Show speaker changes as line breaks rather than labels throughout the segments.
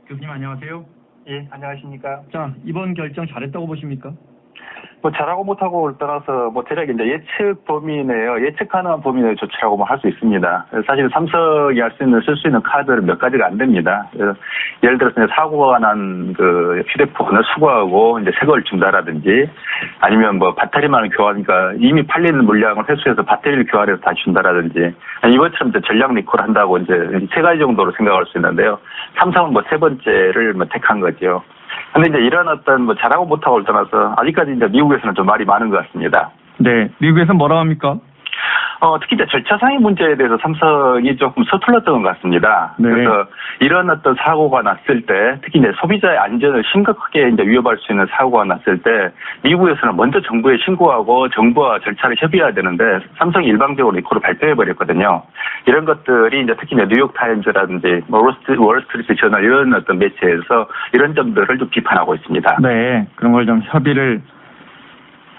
교수님 안녕하세요.
예, 안녕하십니까.
자, 이번 결정 잘했다고 보십니까?
뭐 잘하고 못하고를 떠나서 뭐 대략 이제 예측 범위 내에 예측 가능한 범위 내의 조치라고 뭐 할 수 있습니다. 사실 삼성이 할 수 있는 쓸 수 있는 카드는 몇 가지가 안 됩니다. 예를 들어서 이제 사고가 난 그 휴대폰을 수거하고 이제 새 걸 준다라든지 아니면 뭐 배터리만 교환하니까 이미 팔리는 물량을 회수해서 배터리를 교환해서 다시 준다라든지 이것처럼 이제 전략 리콜 한다고 이제 세 가지 정도로 생각할 수 있는데요. 삼성은 뭐 세 번째를 뭐 택한 거죠. 근데 이제 이런 어떤 뭐 잘하고 못하고를 떠나서 아직까지 이제 미국에서는 좀 말이 많은 것 같습니다.
네, 미국에서 뭐라고 합니까?
특히 이제 절차상의 문제에 대해서 삼성이 조금 서툴렀던 것 같습니다.
네.
그래서 이런 어떤 사고가 났을 때, 특히 이제 소비자의 안전을 심각하게 이제 위협할 수 있는 사고가 났을 때, 미국에서는 먼저 정부에 신고하고 정부와 절차를 협의해야 되는데, 삼성이 일방적으로 리콜을 발표해버렸거든요. 이런 것들이 이제 특히 이제 뉴욕타임즈라든지, 월스트리트 저널 이런 어떤 매체에서 이런 점들을 좀 비판하고 있습니다.
네, 그런 걸 좀 협의를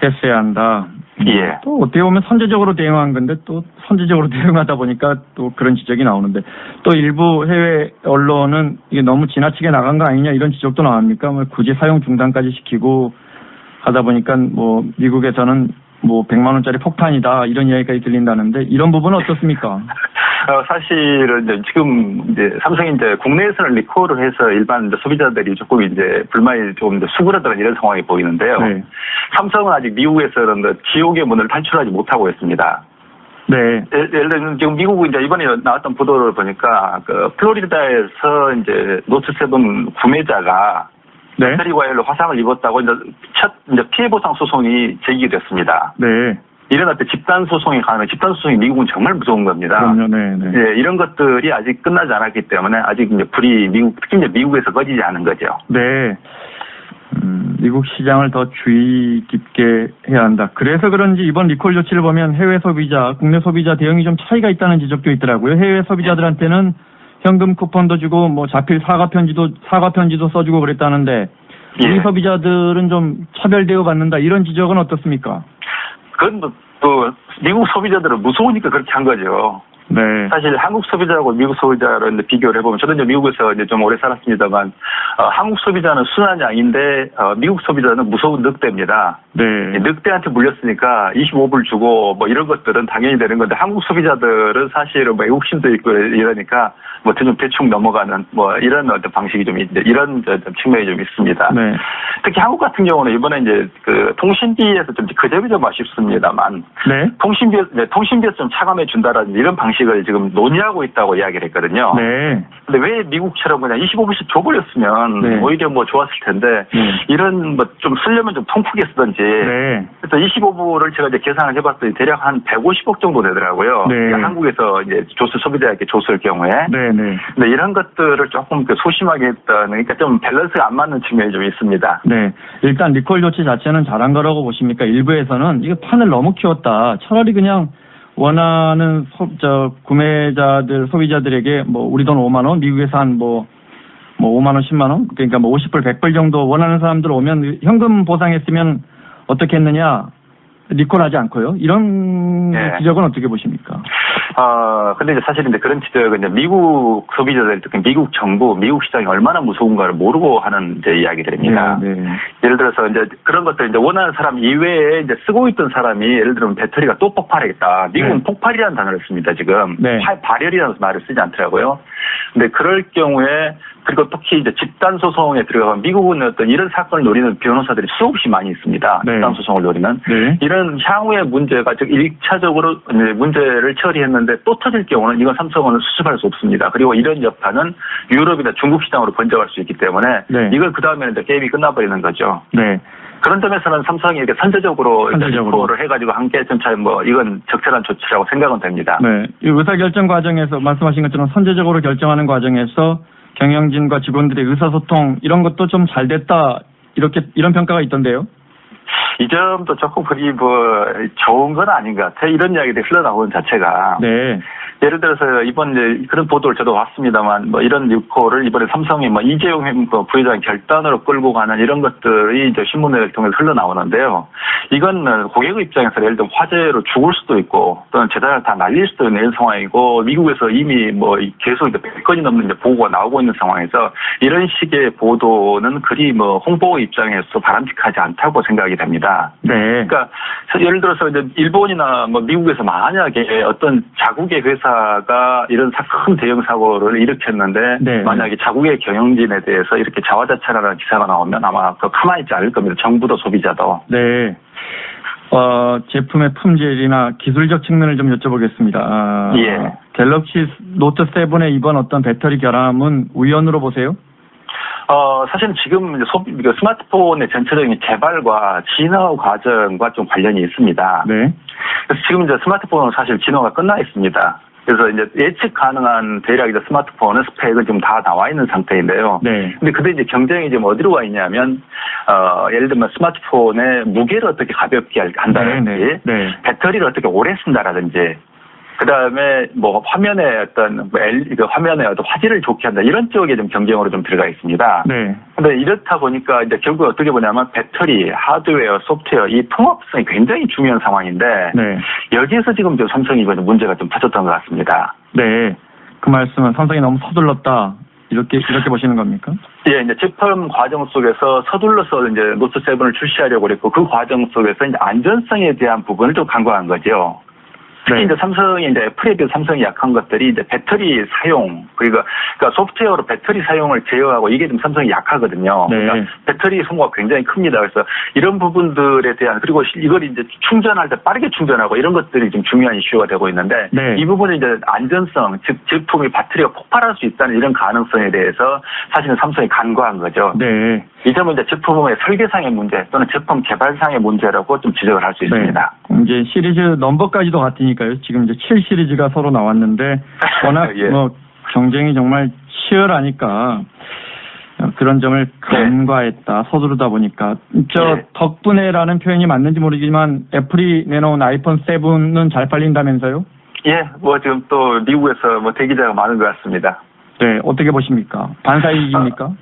했어야 한다.
예.
또 어떻게 보면 선제적으로 대응한 건데 또 선제적으로 대응하다 보니까 또 그런 지적이 나오는데 또 일부 해외 언론은 이게 너무 지나치게 나간 거 아니냐 이런 지적도 나옵니까? 뭐 굳이 사용 중단까지 시키고 하다 보니까 뭐 미국에서는 뭐 100만 원짜리 폭탄이다 이런 이야기까지 들린다는데 이런 부분은 어떻습니까?
사실은 이제 지금 이제 삼성이 이제 국내에서는 리콜을 해서 일반 이제 소비자들이 조금 이제 불만이 조금 이제 수그러드는 이런 상황이 보이는데요.
네.
삼성은 아직 미국에서는 그 지옥의 문을 탈출하지 못하고 있습니다.
네.
예를 들면 지금 미국은 이제 이번에 나왔던 보도를 보니까 그 플로리다에서 이제 노트7 구매자가
네.
배터리 과열로 화상을 입었다고 이제 첫 이제 피해 보상 소송이 제기됐습니다.
네.
이런 집단 소송이 가능. 집단 소송이 미국은 정말 무서운 겁니다.
그럼요. 네. 네.
예, 이런 것들이 아직 끝나지 않았기 때문에 아직 이제 불이 특히 이제 미국에서 꺼지지 않은 거죠.
네. 미국 시장을 더 주의 깊게 해야 한다. 그래서 그런지 이번 리콜 조치를 보면 해외 소비자, 국내 소비자 대응이 좀 차이가 있다는 지적도 있더라고요. 해외 소비자들한테는 현금 쿠폰도 주고 뭐 자필 사과 편지도 써주고 그랬다는데 우리
예.
소비자들은 좀 차별 대우받는다 이런 지적은 어떻습니까?
그건 또 미국 소비자들은 무서우니까 그렇게 한 거죠.
네.
사실 한국 소비자하고 미국 소비자를 비교를 해보면 저도 이제 미국에서 이제 좀 오래 살았습니다만 한국 소비자는 순한 양인데 미국 소비자는 무서운 늑대입니다.
네.
늑대한테 물렸으니까 25불 주고 뭐 이런 것들은 당연히 되는 건데 한국 소비자들은 사실은 뭐 애국심도 있고 이러니까 뭐 좀 대충 넘어가는 뭐 이런 어떤 방식이 좀 이런 측면이 좀 있습니다.
네.
특히 한국 같은 경우는 이번에 이제 그 통신비에서 좀 그 점이 좀 아쉽습니다만
네.
통신비에서 좀 차감해 준다라는 이런 방식을 지금 논의하고 있다고 이야기를 했거든요.
네.
근데 왜 미국처럼 그냥 25불씩 줘버렸으면
네.
오히려 뭐 좋았을 텐데 이런 뭐 좀 쓰려면 좀 통크게 쓰든지.
네.
그래서 25불을 제가 이제 계산을 해봤더니 대략 한 150억 정도 되더라고요.
네.
한국에서 이제 소비자에게 줬을 경우에.
네. 네.
근데 이런 것들을 조금 소심하게 했다는, 그러니까 좀 밸런스가 안 맞는 측면이 좀 있습니다.
네. 일단 리콜 조치 자체는 잘한 거라고 보십니까? 일부에서는 이거 판을 너무 키웠다. 차라리 그냥 원하는 구매자들, 소비자들에게 뭐 우리 돈 5만 원, 미국에서 한 뭐 5만 원, 10만 원, 그러니까 뭐 50불, 100불 정도 원하는 사람들 오면 현금 보상했으면 어떻게 했느냐? 리콜하지 않고요. 이런
네.
지적은 어떻게 보십니까?
근데 이제 사실 이제 그런 지적은 이제 미국 소비자들, 특히 미국 정부, 미국 시장이 얼마나 무서운가를 모르고 하는 이제 이야기들입니다.
네, 네.
예를 들어서 이제 그런 것들 이제 원하는 사람 이외에 이제 쓰고 있던 사람이 예를 들면 배터리가 또 폭발하겠다. 미국은
네.
폭발이라는 단어를 씁니다, 지금.
네.
발열이라는 말을 쓰지 않더라고요. 근데 그럴 경우에 그리고 특히 이제 집단 소송에 들어가면 미국은 어떤 이런 사건을 노리는 변호사들이 수없이 많이 있습니다.
네.
집단 소송을 노리는.
네.
이런 향후의 문제가 즉 1차적으로 문제를 처리했는데 또 터질 경우는 이건 삼성은 수습할 수 없습니다. 그리고 이런 여파는 유럽이나 중국 시장으로 번져갈 수 있기 때문에
네.
이걸 그 다음에는 이제 게임이 끝나버리는 거죠.
네.
그런 점에서는 삼성이 이렇게 선제적으로 리콜을 해가지고 함께 전차에 뭐 이건 적절한 조치라고 생각은 됩니다.
네. 이 의사결정 과정에서 말씀하신 것처럼 선제적으로 결정하는 과정에서 경영진과 직원들의 의사소통 이런 것도 좀 잘 됐다 이런 평가가 있던데요.
이 점도 조금 그리 뭐 좋은 건 아닌 것 같아요. 이런 이야기들이 흘러나오는 자체가.
네.
예를 들어서 이번 이제 그런 보도를 저도 봤습니다만 뭐 이런 뉴코를 이번에 삼성이 뭐 이재용 부회장 결단으로 끌고 가는 이런 것들이 이제 신문을 통해서 흘러나오는데요. 이건 고객의 입장에서 예를 들면 화재로 죽을 수도 있고 또는 재산을 다 날릴 수도 있는 이런 상황이고 미국에서 이미 뭐 계속 이제 100건이 넘는 이제 보고가 나오고 있는 상황에서 이런 식의 보도는 그리 뭐 홍보 입장에서 바람직하지 않다고 생각이 됩니다.
네.
그러니까 예를 들어서 이제 일본이나 뭐 미국에서 만약에 어떤 자국의 회사가 이런 큰 대형 사고를 일으켰는데
네.
만약에 자국의 경영진에 대해서 이렇게 자화자찬하는 기사가 나오면 아마 그 가만히 있지 않을 겁니다. 정부도 소비자도.
네. 제품의 품질이나 기술적 측면을 좀 여쭤보겠습니다.
예.
갤럭시 노트 7의 이번 어떤 배터리 결함은 우연으로 보세요?
사실은 지금 스마트폰의 전체적인 개발과 진화 과정과 좀 관련이 있습니다.
네.
그래서 지금 이제 스마트폰은 사실 진화가 끝나 있습니다. 그래서 이제 예측 가능한 대략 이제 스마트폰은 스펙은 지금 다 나와 있는 상태인데요.
네.
근데 이제 경쟁이 지금 어디로 가 있냐면, 예를 들면 스마트폰의 무게를 어떻게 가볍게 한다든지,
네. 네.
배터리를 어떻게 오래 쓴다라든지, 그 다음에 뭐 화면에 어떤 화면에 어떤 화질을 좋게 한다 이런 쪽에 좀 경쟁으로 좀 들어가 있습니다.
네.
근데 이렇다 보니까 이제 결국 어떻게 보냐면 배터리, 하드웨어, 소프트웨어 이 통합성이 굉장히 중요한 상황인데
네.
여기에서 지금 좀 삼성이 이번에 문제가 좀 터졌던 것 같습니다.
네. 그 말씀은 삼성이 너무 서둘렀다. 이렇게 보시는 겁니까?
예, 이제 제품 과정 속에서 서둘러서 이제 노트 7을 출시하려고 그랬고 그 과정 속에서 이제 안전성에 대한 부분을 좀 간과한 거죠. 특히
네.
이제 삼성이 이제 애플에 비해 삼성이 약한 것들이 이제 배터리 사용, 그러니까 소프트웨어로 배터리 사용을 제어하고 이게 좀 삼성이 약하거든요.
네.
그러니까 배터리 소모가 굉장히 큽니다. 그래서 이런 부분들에 대한 그리고 이걸 이제 충전할 때 빠르게 충전하고 이런 것들이 좀 중요한 이슈가 되고 있는데
네.
이 부분은 이제 안전성, 즉 제품이 배터리가 폭발할 수 있다는 이런 가능성에 대해서 사실은 삼성이 간과한 거죠.
네.
이 점은 이제 제품의 설계상의 문제 또는 제품 개발상의 문제라고 좀 지적을 할 수 있습니다.
네. 이제 시리즈 넘버까지도 같으니까요. 지금 이제 7 시리즈가 서로 나왔는데 워낙
예.
뭐 경쟁이 정말 치열하니까 그런 점을 간과했다. 서두르다 보니까
예.
덕분에라는 표현이 맞는지 모르지만 애플이 내놓은 아이폰 7은 잘 팔린다면서요?
예, 뭐 지금 또 미국에서 뭐 대기자가 많은 것 같습니다.
네, 어떻게 보십니까? 반사이익입니까?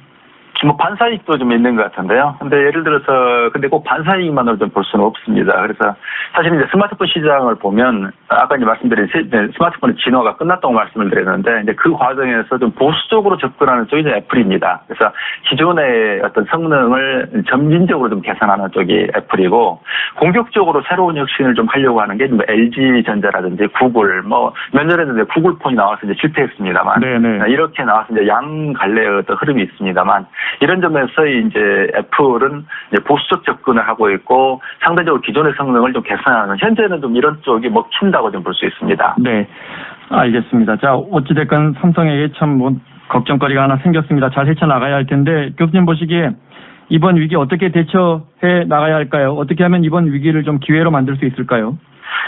뭐 반사이익도 좀 있는 것 같은데요. 근데 예를 들어서 근데 꼭 반사이익만으로 좀 볼 수는 없습니다. 그래서 사실 이제 스마트폰 시장을 보면 아까 이제 말씀드린 스마트폰의 진화가 끝났다고 말씀을 드렸는데 이제 그 과정에서 좀 보수적으로 접근하는 쪽이 이제 애플입니다. 그래서 기존의 어떤 성능을 점진적으로 좀 개선하는 쪽이 애플이고 공격적으로 새로운 혁신을 좀 하려고 하는 게 LG 전자라든지 구글 뭐 몇 년에 이제 구글 폰이 나와서 이제 실패했습니다만
네네.
이렇게 나와서 이제 양갈래의 어떤 흐름이 있습니다만 이런 점에서 이제 애플은 이제 보수적 접근을 하고 있고 상대적으로 기존의 성능을 좀 개선하는 현재는 좀 이런 쪽이 먹힌다고 좀 볼 수 있습니다.
네, 알겠습니다. 자, 어찌됐건 삼성에게 참 뭐 걱정거리가 하나 생겼습니다. 잘 헤쳐나가야 할 텐데 교수님 보시기에 이번 위기 어떻게 대처해 나가야 할까요? 어떻게 하면 이번 위기를 좀 기회로 만들 수 있을까요?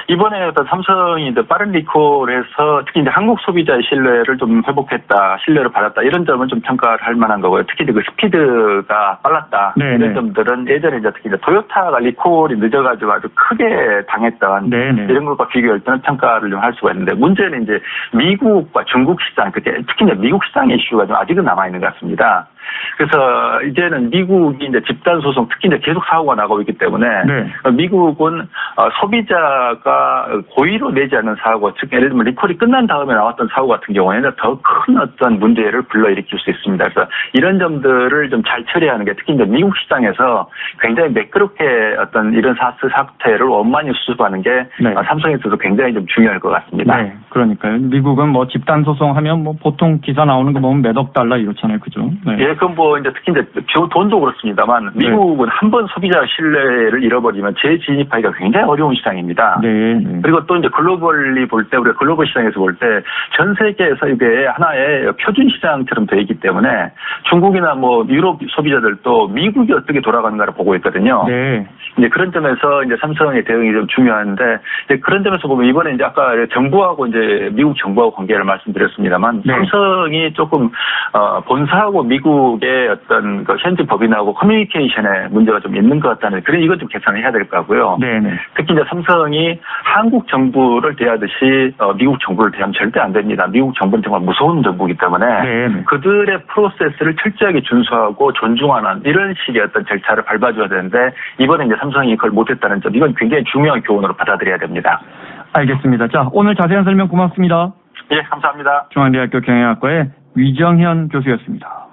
이번에 어떤 삼성이 이제 빠른 리콜에서 특히 이제 한국 소비자의 신뢰를 좀 회복했다, 신뢰를 받았다 이런 점은 좀 평가를 할 만한 거고요. 특히 그 스피드가 빨랐다
네네.
이런 점들은 예전에 이제 특히 이제 토요타가 리콜이 늦어가지고 아주 크게 당했던
네네.
이런 것과 비교할 때는 평가를 좀 할 수가 있는데 문제는 이제 미국과 중국 시장, 특히 이제 미국 시장의 이슈가 좀 아직은 남아 있는 것 같습니다. 그래서 이제는 미국이 이제 집단 소송, 특히 이제 계속 사고가 나고 있기 때문에
네.
미국은 소비자가 고의로 내지 않는 사고, 즉 예를 들면 리콜이 끝난 다음에 나왔던 사고 같은 경우에는 더 큰 어떤 문제를 불러일으킬 수 있습니다. 그래서 이런 점들을 좀 잘 처리하는 게 특히 이제 미국 시장에서 굉장히 매끄럽게 어떤 이런 사태를 원만히 수습하는 게
네.
삼성에 있어서 굉장히 좀 중요할 것 같습니다.
네, 그러니까요. 미국은 뭐 집단 소송하면 뭐 보통 기사 나오는 거 보면 몇억 달러 이렇잖아요, 그죠? 네.
예, 그럼 뭐 이제 특히 이제 돈도 그렇습니다만 미국은 한 번 소비자 신뢰를 잃어버리면 재진입하기가 굉장히 어려운 시장입니다.
네, 네.
그리고 또 이제 글로벌리 볼 때 우리가 글로벌 시장에서 볼 때 전 세계에서 이게 하나의 표준 시장처럼 되어 있기 때문에 중국이나 뭐 유럽 소비자들도 미국이 어떻게 돌아가는가를 보고 있거든요.
네.
이제 그런 점에서 이제 삼성의 대응이 좀 중요한데 이제 그런 점에서 보면 이번에 이제 아까 정부하고 이제 미국 정부하고 관계를 말씀드렸습니다만
네.
삼성이 조금 본사하고 미국 미국의 어떤 그 현지 법인하고 커뮤니케이션에 문제가 좀 있는 것 같다는 그런 이것 좀 개선을 해야 될 거고요.
네네.
특히 이제 삼성이 한국 정부를 대하듯이 미국 정부를 대하면 절대 안 됩니다. 미국 정부는 정말 무서운 정부이기 때문에
네네.
그들의 프로세스를 철저하게 준수하고 존중하는 이런 식의 어떤 절차를 밟아줘야 되는데 이번에 이제 삼성이 그걸 못했다는 점 이건 굉장히 중요한 교훈으로 받아들여야 됩니다.
알겠습니다. 자, 오늘 자세한 설명 고맙습니다.
예, 감사합니다.
중앙대학교 경영학과의 위정현 교수였습니다.